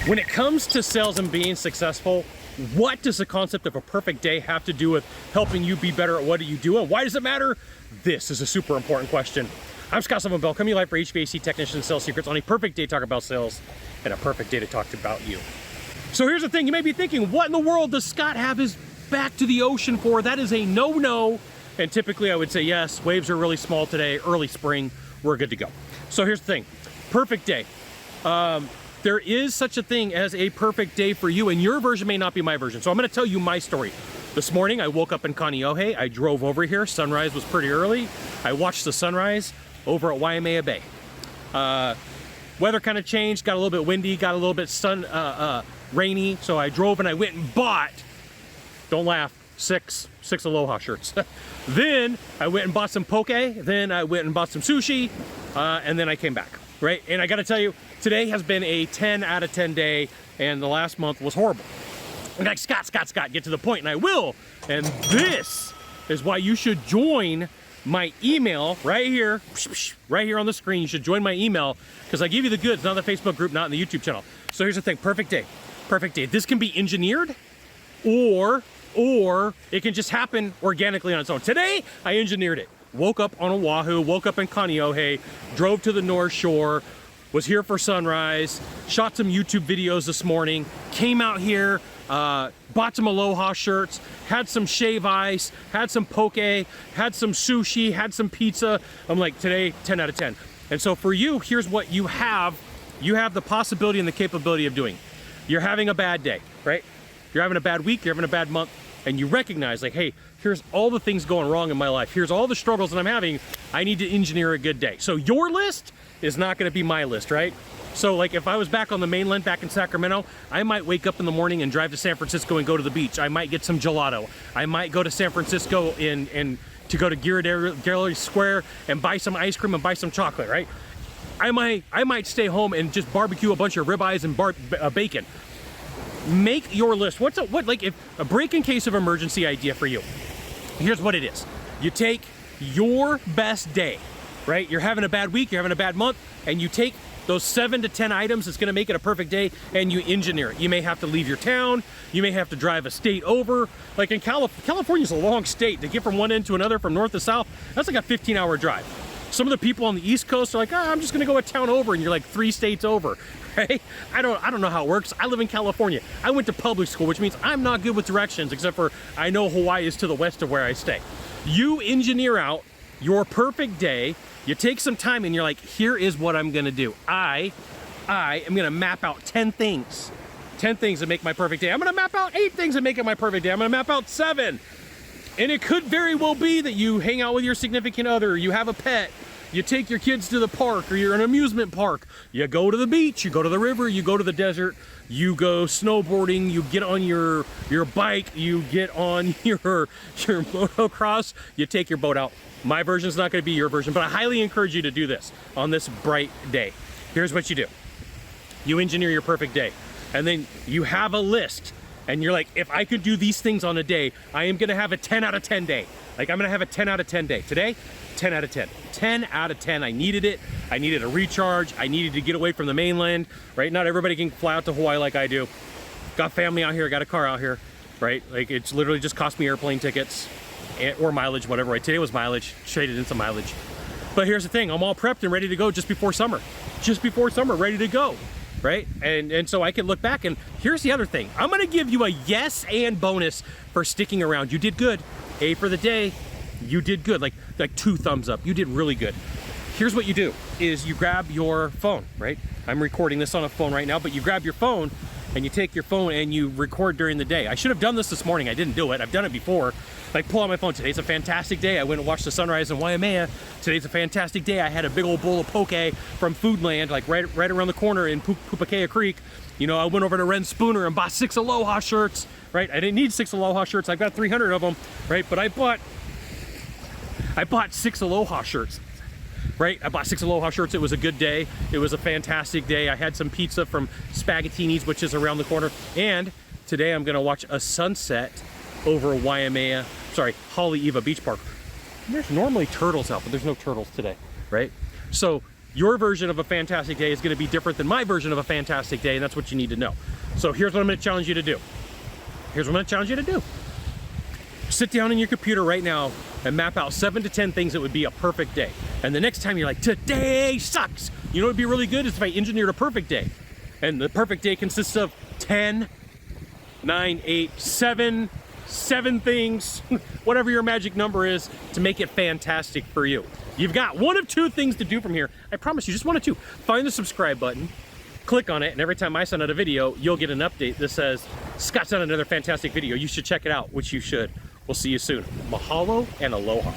When it comes to sales and being successful, what does the concept of a perfect day have to do with helping you be better at what you do, and why does it matter? This is a super important question. I'm Scott Sylvan Bell, coming live for HVAC technician sales secrets on a perfect day to talk about sales and a perfect day to talk about you. So here's the thing, you may be thinking, what in the world does Scott have his back to the ocean for? That is a no-no. And typically I would say yes, waves are really small today, early spring, we're good to go. So here's the thing, perfect day. There is such a thing as a perfect day for you, and your version may not be my version. So I'm gonna tell you my story. This morning, I woke up in Kaneohe, I drove over here, sunrise was pretty early. I watched the sunrise over at Waimea Bay. Weather kind of changed, got a little bit windy, got a little bit rainy, so I drove and I went and bought, don't laugh, six Aloha shirts. Then I went and bought some poke, then I went and bought some sushi, and then I came back, right? And I gotta tell you, today has been a 10 out of 10 day, and the last month was horrible. I'm like, Scott, get to the point, and I will. And this is why you should join my email right here on the screen. You should join my email, because I give you the goods, not the Facebook group, not in the YouTube channel. So here's the thing, perfect day. This can be engineered, or it can just happen organically on its own. Today, I engineered it. Woke up on Oahu, woke up in Kaneohe, drove to the North Shore, was here for sunrise, shot some YouTube videos this morning, came out here, bought some Aloha shirts, had some shave ice, had some poke, had some sushi, had some pizza. I'm like, today, 10 out of 10. And so for you, here's what you have. You have the possibility and the capability of doing. You're having a bad day, right? You're having a bad week, you're having a bad month, and you recognize, like, hey, here's all the things going wrong in my life. Here's all the struggles that I'm having. I need to engineer a good day. So your list is not gonna be my list, right? So like if I was back on the mainland, back in Sacramento, I might wake up in the morning and drive to San Francisco and go to the beach. I might get some gelato. I might go to San Francisco and to go to Gallery Square and buy some ice cream and buy some chocolate, right? I might stay home and just barbecue a bunch of ribeyes and bacon. Make your list. Like if a break in case of emergency idea for you. Here's what it is. You take your best day, right? You're having a bad week, you're having a bad month, and you take those 7 to 10 items that's gonna make it a perfect day, and you engineer it. You may have to leave your town, you may have to drive a state over. Like in California's a long state. To get from one end to another, from north to south, that's like a 15-hour drive. Some of the people on the East Coast are like, oh, I'm just gonna go a town over, and you're like 3 states over, right? I don't know how it works. I live in California. I went to public school, which means I'm not good with directions, except for I know Hawaii is to the west of where I stay. You engineer out your perfect day. You take some time and you're like, here is what I'm gonna do. I am gonna map out 10 things. 10 things that make my perfect day. I'm gonna map out 8 things that make it my perfect day. I'm gonna map out 7. And it could very well be that you hang out with your significant other, you have a pet, you take your kids to the park, or you're in an amusement park, you go to the beach, you go to the river, you go to the desert, you go snowboarding, you get on your bike, you get on your motocross, you take your boat out. My version is not going to be your version, but I highly encourage you to do this on this bright day. Here's what you do. You engineer your perfect day, and then you have a list, and you're like, if I could do these things on a day, I am going to have a 10 out of 10 day. Like I'm going to have a 10 out of 10 day. Today, 10 out of 10. 10 out of 10. I needed it. I needed a recharge. I needed to get away from the mainland, right? Not everybody can fly out to Hawaii like I do. Got family out here, got a car out here, right? Like it's literally just cost me airplane tickets or mileage, whatever, right? Today was mileage, traded in some mileage. But here's the thing, I'm all prepped and ready to go just before summer, ready to go, right? And so I can look back, and here's the other thing. I'm gonna give you a yes and bonus for sticking around. You did good. A for the day, you did good, like 2 thumbs up, you did really good. Here's what you do, is you grab your phone, right? I'm recording this on a phone right now, but you grab your phone and you take your phone and you record during the day. I should have done this morning, I didn't do it, I've done it before. Like pull out my phone, today's a fantastic day, I went and watched the sunrise in Waimea. Today's a fantastic day, I had a big old bowl of poke from Foodland, like right around the corner in Pupakea Creek. You know, I went over to Ren Spooner and bought 6 Aloha shirts, right? I didn't need 6 Aloha shirts, I've got 300 of them, right? But I bought 6 Aloha shirts, right? I bought 6 Aloha shirts, it was a good day. It was a fantastic day. I had some pizza from Spaghettini's, which is around the corner. And today I'm gonna watch a sunset over Waimea, Haleiwa Beach Park. There's normally turtles out, but there's no turtles today, right? So your version of a fantastic day is going to be different than my version of a fantastic day, and that's what you need to know. So here's what I'm going to challenge you to do. Sit down in your computer right now and map out 7 to 10 things that would be a perfect day. And the next time you're like, today sucks, you know what would be really good is if I engineered a perfect day. And the perfect day consists of 10, 9, 8, 7 things, whatever your magic number is, to make it fantastic for you. You've got one of two things to do from here. I promise you, just one of two. Find the subscribe button, click on it, and every time I send out a video, you'll get an update that says, Scott's done another fantastic video. You should check it out, which you should. We'll see you soon. Mahalo and aloha.